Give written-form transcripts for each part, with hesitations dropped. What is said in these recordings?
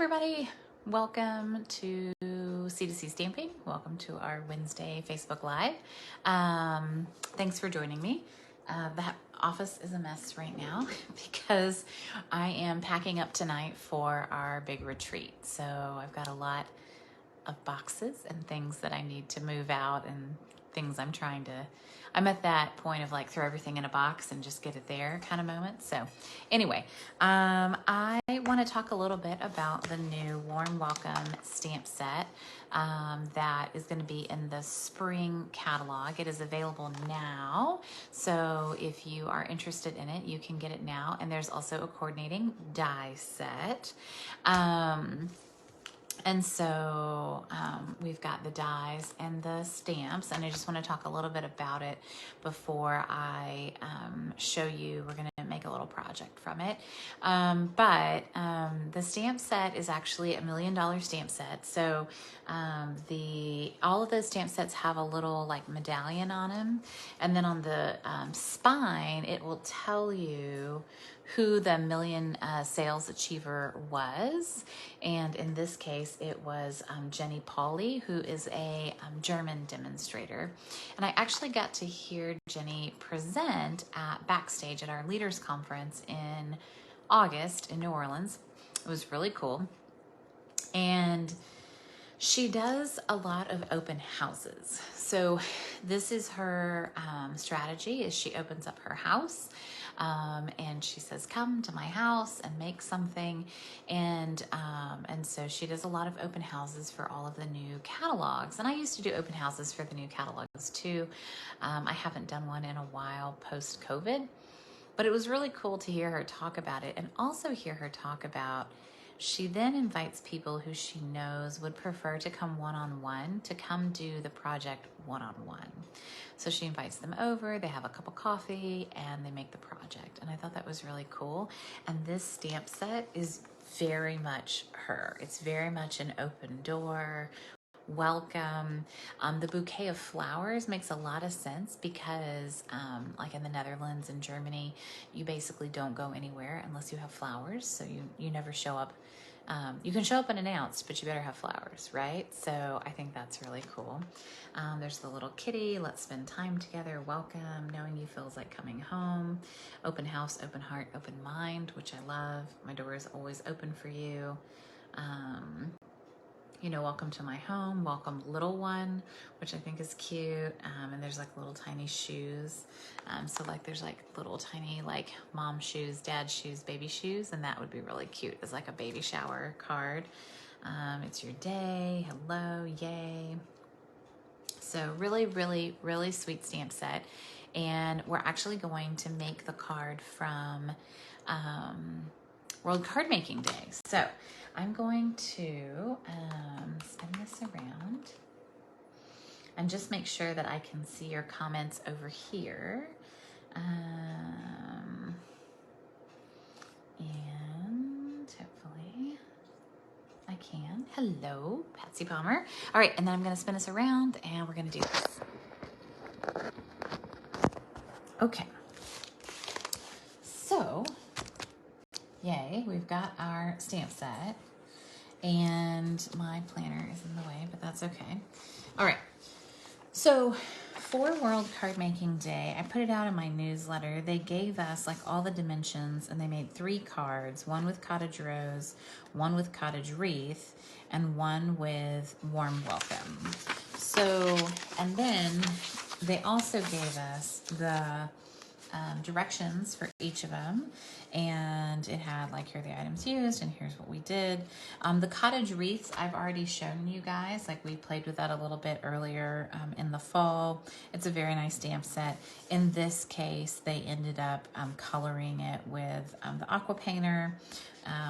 everybody, welcome to C2C Stamping. Welcome to our Wednesday Facebook Live. Thanks for joining me. The office is a mess right now because I am packing up tonight for our big retreat. So I've got a lot of boxes and things that I need to move out and things I'm at that point of like throw everything in a box and just get it there kind of moment. So anyway, I want to talk a little bit about the new Warm Welcome stamp set that is going to be in the spring catalog. It is available now. So if you are interested in it, you can get it now. And there's also a coordinating die set. And so we've got the dies and the stamps, and I just want to talk a little bit about it before I show you. We're going to make a little project from it. But the stamp set is actually $1 million stamp set. So all of those stamp sets have a little like medallion on them. And then on the spine, it will tell you who the million sales achiever was. And in this case, it was Jenny Pauli, who is a German demonstrator. And I actually got to hear Jenny present backstage at our leaders conference in August in New Orleans. It was really cool. And she does a lot of open houses. So this is her strategy, is she opens up her house and she says, come to my house and make something. And so she does a lot of open houses for all of the new catalogs. And I used to do open houses for the new catalogs too. I haven't done one in a while post-COVID, but it was really cool to hear her talk about it and also hear her talk about she then invites people who she knows would prefer to come one-on-one to come do the project one-on-one. So she invites them over, they have a cup of coffee, and they make the project. And I thought that was really cool. And this stamp set is very much her. It's very much an open door, welcome. The bouquet of flowers makes a lot of sense because like in the Netherlands and Germany, you basically don't go anywhere unless you have flowers. So you never show up. You can show up unannounced, but you better have flowers, right? So I think that's really cool. There's the little kitty, let's spend time together, welcome, knowing you feels like coming home, open house, open heart, open mind, which I love. My door is always open for you. Welcome to my home, welcome little one, which I think is cute. And there's like little tiny shoes. So like there's like little tiny like mom shoes, dad shoes, baby shoes. And that would be really cute as like a baby shower card. It's your day, hello, yay. So really, really, really sweet stamp set. And we're actually going to make the card from World Card Making Day. So I'm going to spin this around and just make sure that I can see your comments over here. And hopefully I can. Hello, Patsy Palmer. All right, and then I'm going to spin this around and we're going to do this. Okay. So yay, we've got our stamp set and my planner is in the way, but that's okay. All right, so for World Card Making Day, I put it out in my newsletter. They gave us like all the dimensions and they made 3 cards, one with cottage rose, one with cottage wreath, and one with warm welcome. So, and then they also gave us the directions for each of them, and it had like, here are the items used and here's what we did. The cottage wreaths I've already shown you guys, like we played with that a little bit earlier in the fall. It's a very nice stamp set. In this case they ended up coloring it with the aqua painter,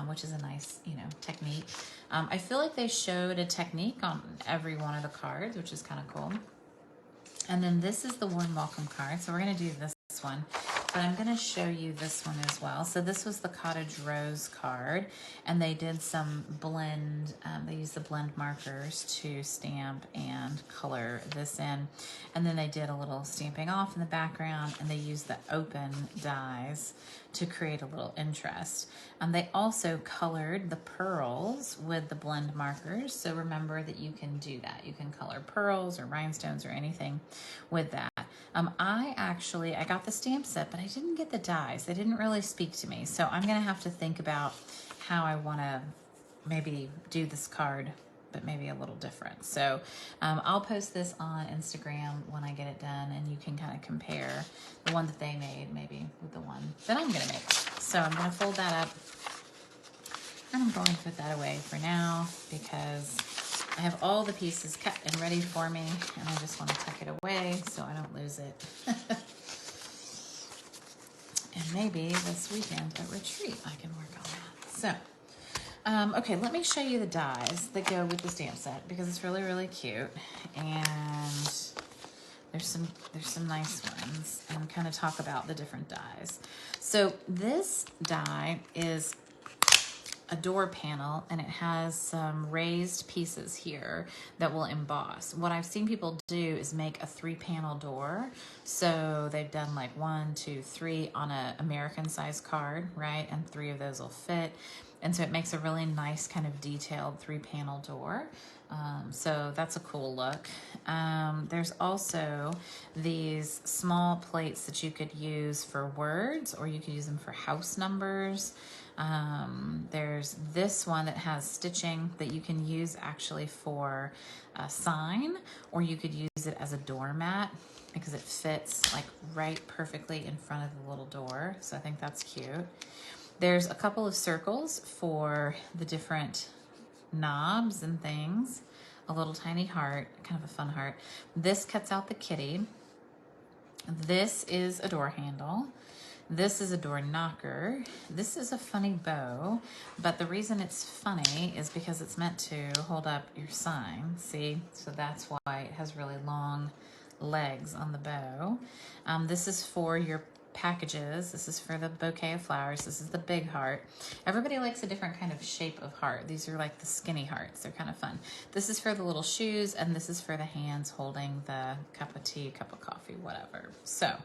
which is a nice technique. I feel like they showed a technique on every one of the cards, which is kind of cool. And then this is the warm welcome card, so we're going to do this one. but I'm going to show you this one as well. So this was the Cottage Rose card, and they did some blend, they used the blend markers to stamp and color this in. And then they did a little stamping off in the background, and they used the open dies to create a little interest. They also colored the pearls with the blend markers. So remember that you can do that. You can color pearls or rhinestones or anything with that. I got the stamp set, but I didn't get the dies. They didn't really speak to me. So I'm gonna have to think about how I wanna maybe do this card, but maybe a little different. So I'll post this on Instagram when I get it done, and you can kind of compare the one that they made maybe with the one that I'm gonna make. So I'm gonna fold that up, and I'm going to put that away for now because I have all the pieces cut and ready for me, and I just want to tuck it away so I don't lose it. And maybe this weekend at retreat I can work on that. So, okay, let me show you the dies that go with the stamp set because it's really, really cute. And there's some nice ones, and kind of talk about the different dies. So this die is a door panel, and it has some raised pieces here that will emboss. What I've seen people do is make a 3-panel door. So they've done like 1, 2, 3 on an American size card, right? And 3 of those will fit. And so it makes a really nice kind of detailed 3-panel door. So that's a cool look. There's also these small plates that you could use for words, or you could use them for house numbers. There's this one that has stitching that you can use actually for a sign, or you could use it as a doormat because it fits like right perfectly in front of the little door. So I think that's cute. There's a couple of circles for the different knobs and things. A little tiny heart, kind of a fun heart. This cuts out the kitty. This is a door handle. This is a door knocker. This is a funny bow, but the reason it's funny is because it's meant to hold up your sign. See? So that's why it has really long legs on the bow. This is for your packages. This is for the bouquet of flowers. This is the big heart. Everybody likes a different kind of shape of heart. These are like the skinny hearts. They're kind of fun. This is for the little shoes, and this is for the hands holding the cup of tea, cup of coffee, whatever. So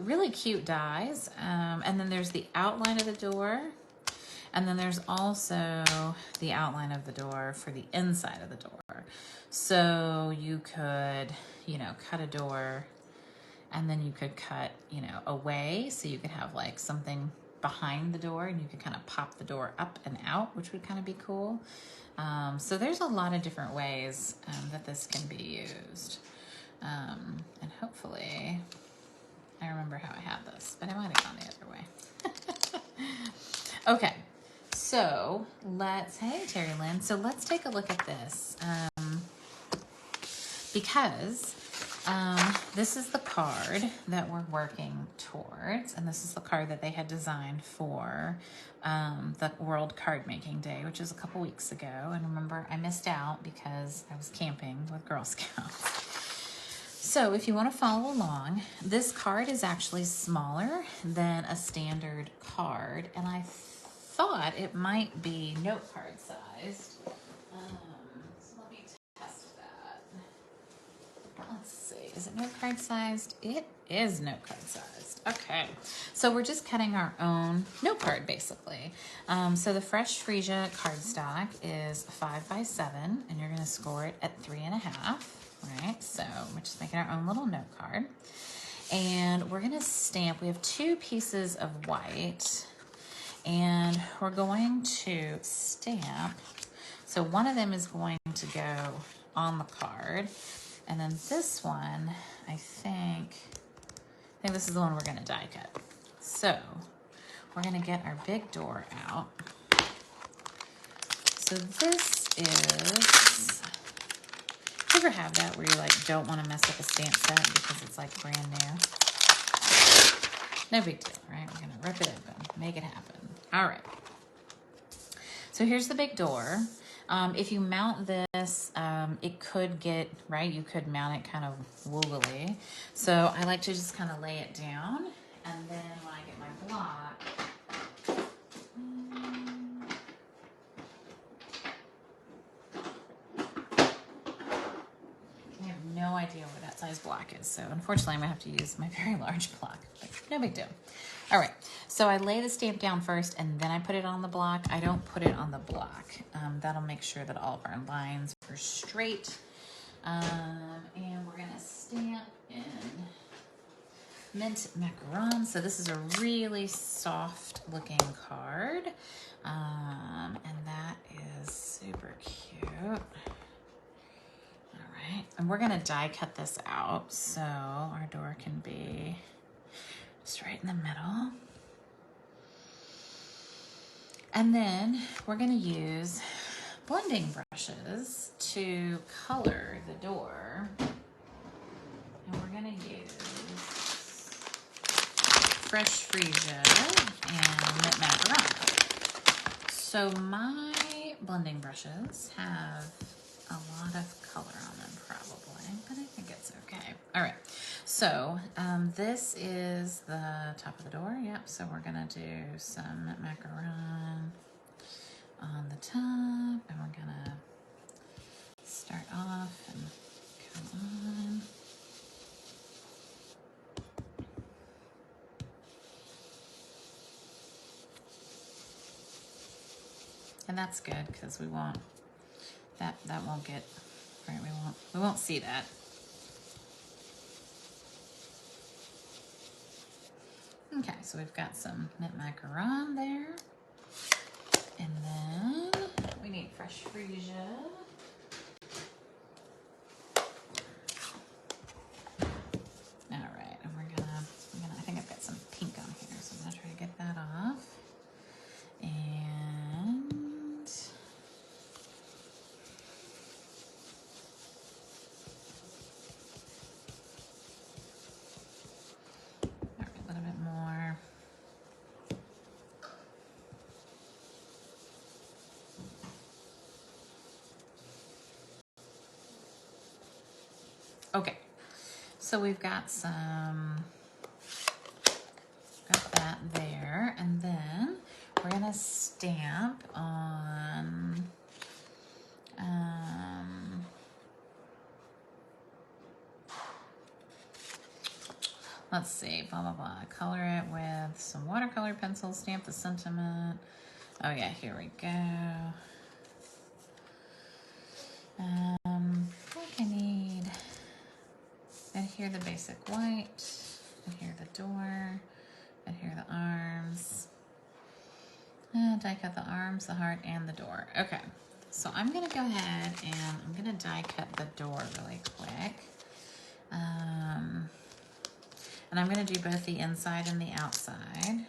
really cute dies. And then there's the outline of the door. And then there's also the outline of the door for the inside of the door. So you could, cut a door, and then you could cut, away. So you could have like something behind the door, and you could kind of pop the door up and out, which would kind of be cool. So there's a lot of different ways that this can be used. And hopefully, I remember how I had this, but I might have gone the other way. Okay, so hey Terry Lynn, so let's take a look at this. Because this is the card that we're working towards, and this is the card that they had designed for the World Card Making Day, which was a couple weeks ago. And remember, I missed out because I was camping with Girl Scouts. So if you want to follow along, this card is actually smaller than a standard card, and I thought it might be note card sized. So let me test that. Let's see, is it note card sized? It is note card sized. Okay, so we're just cutting our own note card basically. So the Fresh Freesia cardstock is 5 by 7, and you're going to score it at 3.5. Right, so we're just making our own little note card, and we're gonna stamp. We have 2 pieces of white, and we're going to stamp. So one of them is going to go on the card, and then this one, I think this is the one we're gonna die cut. So we're gonna get our big door out. So this is, you ever have that where you like don't want to mess up a stamp set because it's like brand new? No big deal, right? We're gonna rip it open, make it happen. All right. So here's the big door. If you mount this, it could get, right? You could mount it kind of woogly. So I like to just kind of lay it down And then when I get my block, I have no idea where that size block is. So unfortunately, I'm gonna have to use my very large block, but no big deal. All right, so I lay the stamp down first and then I put it on the block. I don't put it on the block. That'll make sure that all of our lines are straight. And we're gonna stamp in mint macaron. So this is a really soft looking card. And that is super cute. All right, and we're gonna die cut this out so our door can be just right in the middle. And then we're gonna use blending brushes to color the door. And we're gonna use fresh freesia and mint macaron. So my blending brushes have a lot of color on them probably, but I think it's okay. All right, so this is the top of the door. Yep, so we're gonna do some mint macaron on the top, and we're gonna start off and come on. And that's good because we won't, that won't get, right, we won't see that. Okay, so we've got some mint macaron there. And then we need fresh freesia. All right, and we're gonna, I think I've got some pink on here, so I'm gonna try to get that off. And all right, a little bit more. Okay, so we've got got that there, and then we're gonna stamp on let's see, blah, blah, blah. Color it with some watercolor pencils, stamp the sentiment. Oh yeah, here we go. I think I need, adhere the basic white, adhere the door, adhere the arms, die cut the arms, the heart, and the door. Okay, so I'm gonna go ahead and I'm gonna die cut the door really quick. And I'm gonna do both the inside and the outside.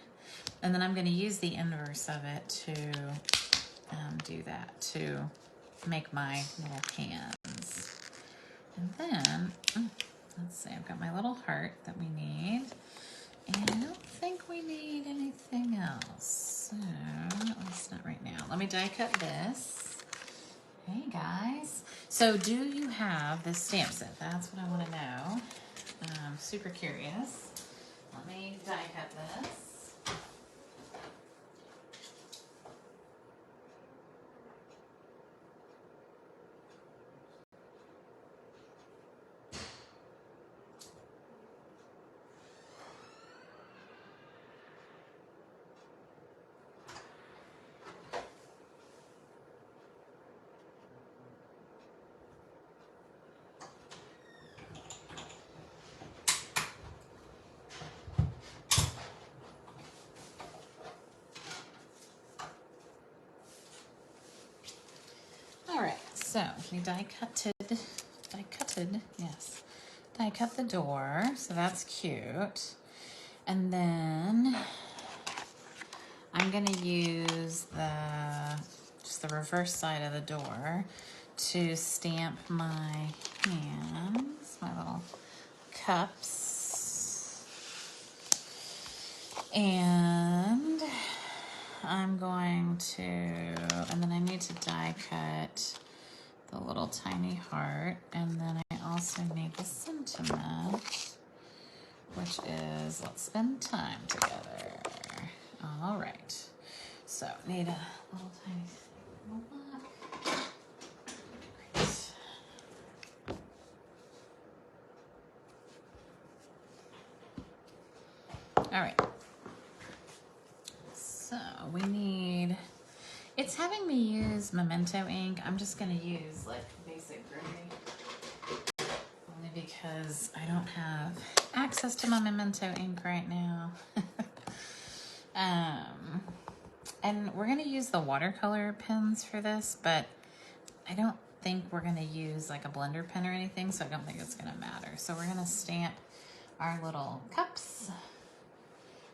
And then I'm gonna use the inverse of it to do that, to make my little hands. And then, let's see, I've got my little heart that we need. And I don't think we need anything else. So, at least not right now. Let me die cut this. Hey guys. So do you have this stamp set? That's what I wanna know. I'm super curious. Let me die cut this. All right, so we die cut the door, so that's cute. And then I'm gonna use just the reverse side of the door to stamp my hands, my little cups. And I'm going to, and then I need to die cut the little tiny heart, and then I also need the sentiment which is let's spend time together. All right. So need a little tiny block. Great. All right. So we need, it's having me use Memento ink. I'm just gonna use like basic gray, only because I don't have access to my Memento ink right now. And we're gonna use the watercolor pens for this, but I don't think we're gonna use like a blender pen or anything, so I don't think it's gonna matter. So we're gonna stamp our little cups.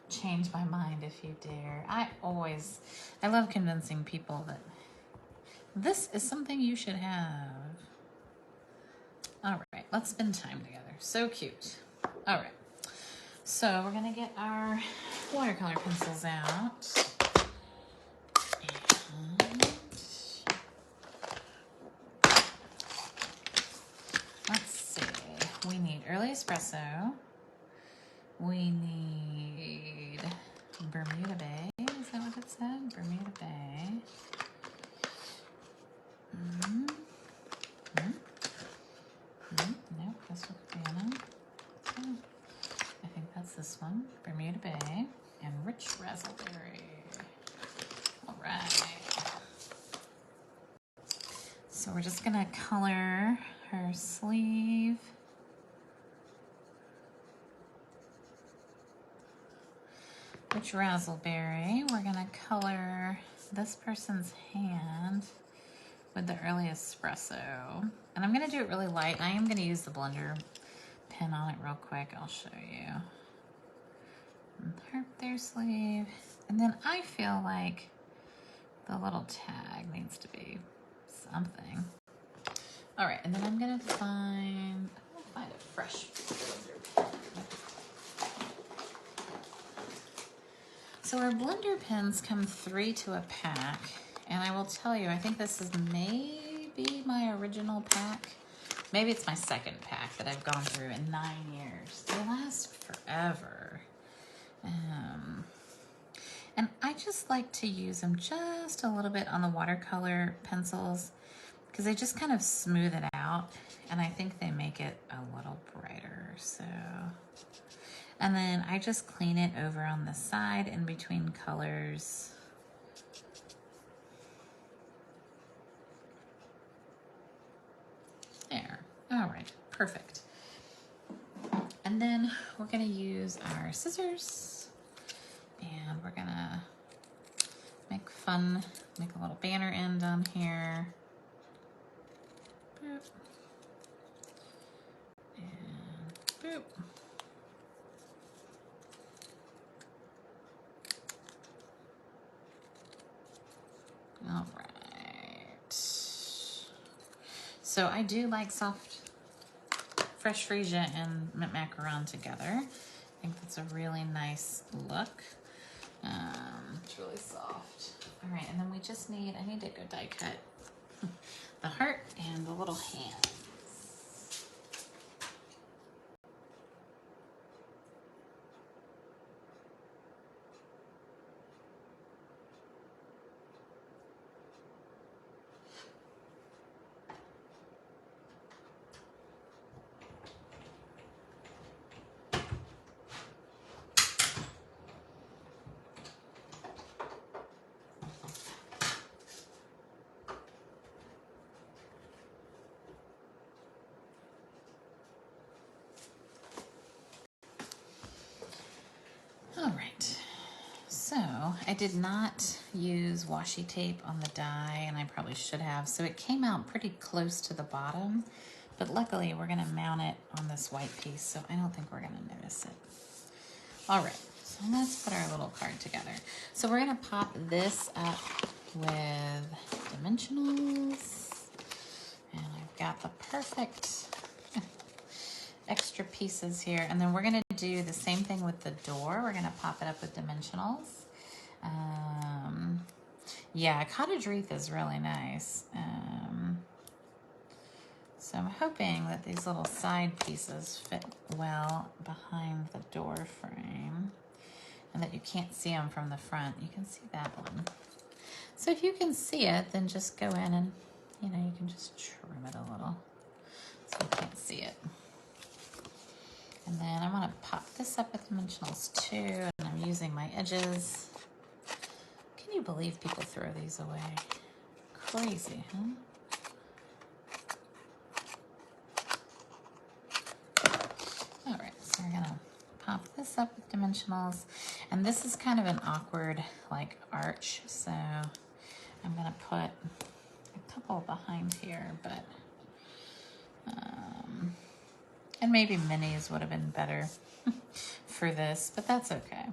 Change my mind if you dare. I love convincing people that this is something you should have. All right, let's spend time together. So cute. All right, so we're gonna get our watercolor pencils out. And let's see, we need early espresso. We need Bermuda Bay. Is that what it said? Bermuda Bay. Nope, this looks Vienna. I think that's this one. Bermuda Bay and rich raspberry. All right. So we're just gonna color her sleeve. Rich raspberry. We're gonna color this person's hand with the early espresso. And I'm gonna do it really light. I am gonna use the blender pen on it real quick. I'll show you. Their sleeve. And then I feel like the little tag needs to be something. All right, and then I'm gonna find a fresh blender pen. So our blender pens come 3 to a pack, and I will tell you, I think this is maybe my original pack. Maybe it's my second pack that I've gone through in 9 years. They last forever. And I just like to use them just a little bit on the watercolor pencils because they just kind of smooth it out, and I think they make it a little brighter. So, and then I just clean it over on the side in between colors. There. All right, perfect. And then we're gonna use our scissors, and we're gonna make a little banner end on here. Boop. And boop. All right. So I do like soft, fresh freesia and mint macaron together. I think that's a really nice look. It's really soft. All right, and then we just need, I need to go die cut the heart and the little hand. All right, so I did not use washi tape on the die, and I probably should have, so it came out pretty close to the bottom, but luckily we're gonna mount it on this white piece, so I don't think we're gonna notice it. All right, so let's put our little card together. So we're gonna pop this up with dimensionals, and I've got the perfect extra pieces here, and then we're gonna do the same thing with the door. We're gonna pop it up with dimensionals. Yeah, cottage wreath is really nice. So I'm hoping that these little side pieces fit well behind the door frame and that you can't see them from the front. You can see that one. So if you can see it, then just go in and, you can just trim it a little so you can't see it. And then I'm gonna pop this up with dimensionals too, and I'm using my edges. Can you believe people throw these away? Crazy, huh? All right, so we're gonna pop this up with dimensionals. And this is kind of an awkward, like, arch, so I'm gonna put a couple behind here, but, and maybe minis would have been better for this, but that's okay.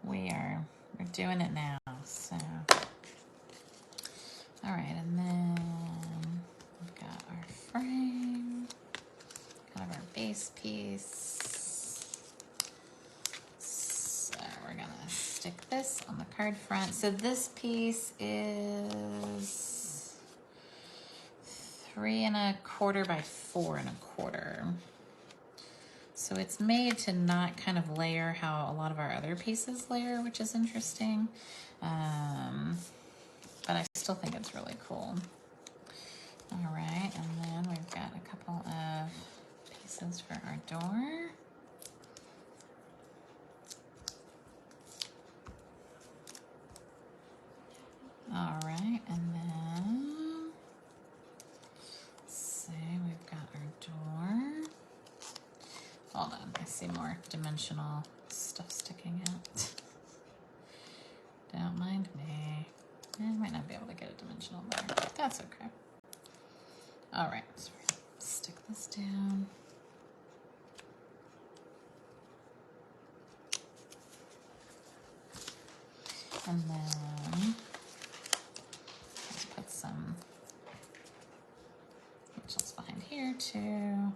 We're doing it now, so. All right, and then we've got our frame, kind of our base piece. So we're gonna stick this on the card front. So this piece is 3 1/4 by 4 1/4. So it's made to not kind of layer how a lot of our other pieces layer, which is interesting. But I still think it's really cool. All right, and then we've got a couple of pieces for our door. All right, and then, let's see, we've got our door. Hold on, I see more dimensional stuff sticking out. Don't mind me. I might not be able to get a dimensional there, but that's okay. All right, so we're gonna stick this down. And then let's put some dimensionals behind here too.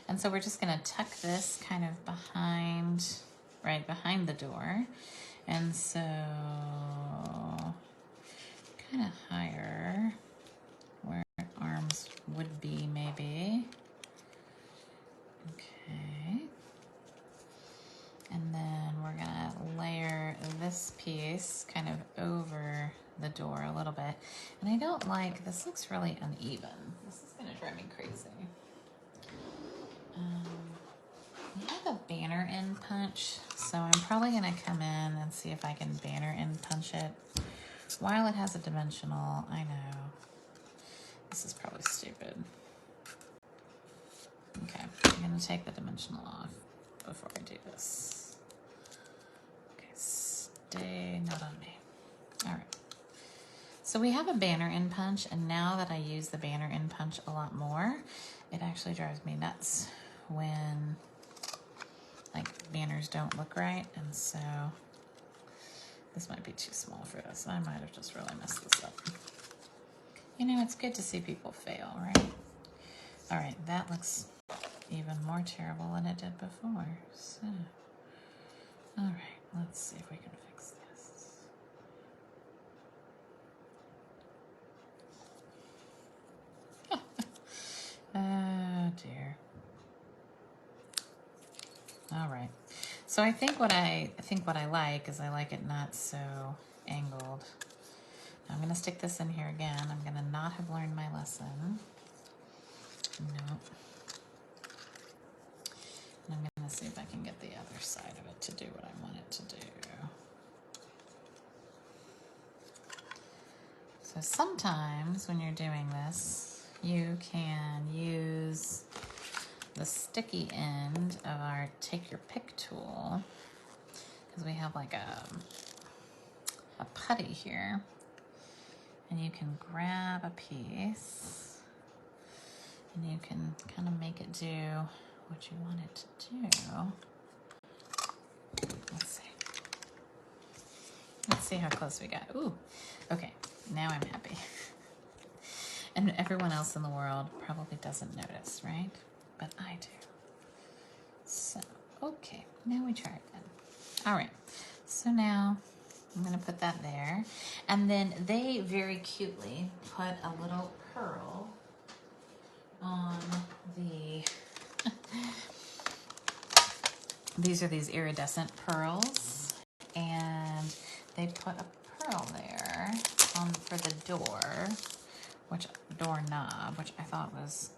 And so we're just gonna tuck this kind of behind, right behind the door. And so kind of higher where arms would be maybe. Okay. And then we're gonna layer this piece kind of over the door a little bit. And I don't like, this looks really uneven. This is gonna drive me crazy. We have a banner end punch, so I'm probably gonna come in and see if I can banner end punch it. While it has a dimensional, I know. This is probably stupid. Okay, I'm gonna take the dimensional off before I do this. Okay, stay not on me. All right. So we have a banner end punch, and now that I use the banner end punch a lot more, it actually drives me nuts when like banners don't look right, and so this might be too small for this. I might have just really messed this up. It's good to see people fail, right? All right, that looks even more terrible than it did before. So, all right, let's see if we can fix this. Oh dear. All right. So I think what I like is I like it not so angled. Now I'm going to stick this in here again. I'm going to not have learned my lesson. No. And I'm going to see if I can get the other side of it to do what I want it to do. So sometimes when you're doing this, you can use the sticky end of our take your pick tool, because we have like a putty here, and you can grab a piece and you can kind of make it do what you want it to do. Let's see how close we got. Ooh, okay, now I'm happy. And everyone else in the world probably doesn't notice, right? But I do. So, okay, now we try again. All right, so now I'm gonna put that there. And then they very cutely put a little pearl on the, these are these iridescent pearls, and they put a pearl there on for the door, doorknob, which I thought was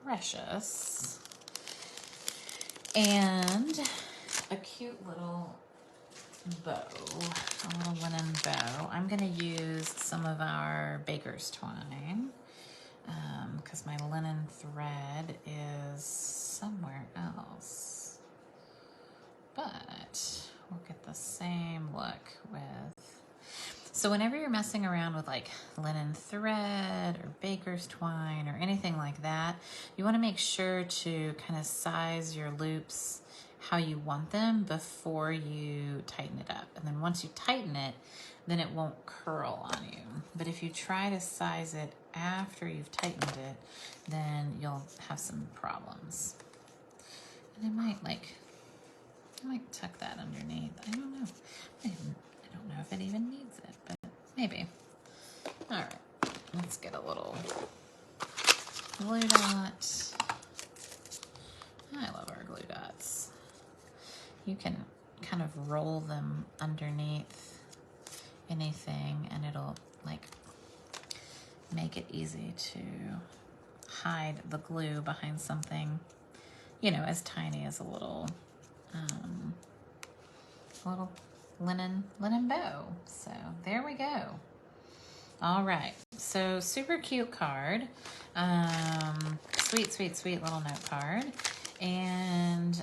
precious. And a cute little bow, a little linen bow. I'm gonna use some of our baker's twine because my linen thread is somewhere else. But we'll get the same look with. So whenever you're messing around with like linen thread or baker's twine or anything like that, you want to make sure to kind of size your loops how you want them before you tighten it up. And then once you tighten it, then it won't curl on you. But if you try to size it after you've tightened it, then you'll have some problems. And I might tuck that underneath. I don't know. I don't know if it even needs it, but maybe. All right, let's get a little glue dot. I love our glue dots. You can kind of roll them underneath anything and it'll like make it easy to hide the glue behind something, you know, as tiny as a little linen bow. So there we go. All right, so super cute card. Sweet little note card. And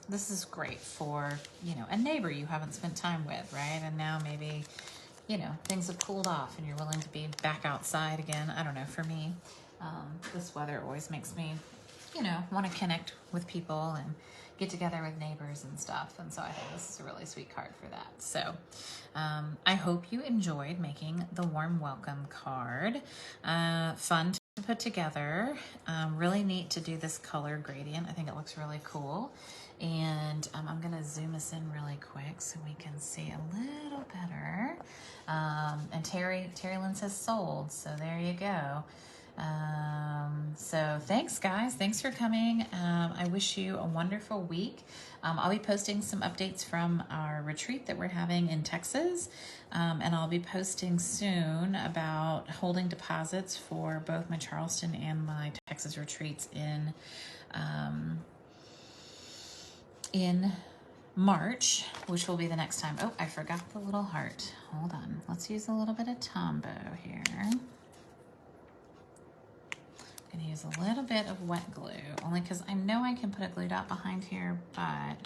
this is great for, you know, a neighbor you haven't spent time with, right? And now maybe, you know, things have cooled off and you're willing to be back outside again. I don't know, for me, this weather always makes me, you know, want to connect with people and get together with neighbors and stuff. And so I think this is a really sweet card for that. So I hope you enjoyed making the warm welcome card. Fun to put together. Really neat to do this color gradient. I think it looks really cool. And I'm gonna zoom us in really quick so we can see a little better. And Terry Lynn says sold, so there you go. So thanks guys, thanks for coming. I wish you a wonderful week. I'll be posting some updates from our retreat that we're having in Texas. And I'll be posting soon about holding deposits for both my Charleston and my Texas retreats in March, which will be the next time. Oh, I forgot the little heart. Hold on, let's use a little bit of Tombow here. I'm gonna use a little bit of wet glue, only because I know I can put a glue dot behind here, but I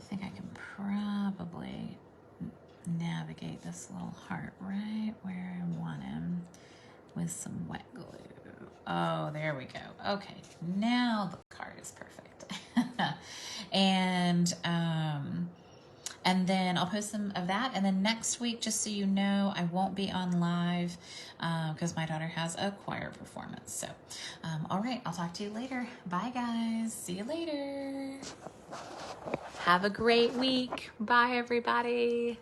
think I can probably navigate this little heart right where I want him with some wet glue. Oh, there we go. Okay, now the card is perfect. And then I'll post some of that. And then next week, just so you know, I won't be on live because my daughter has a choir performance. So, all right, I'll talk to you later. Bye, guys. See you later. Have a great week. Bye, everybody.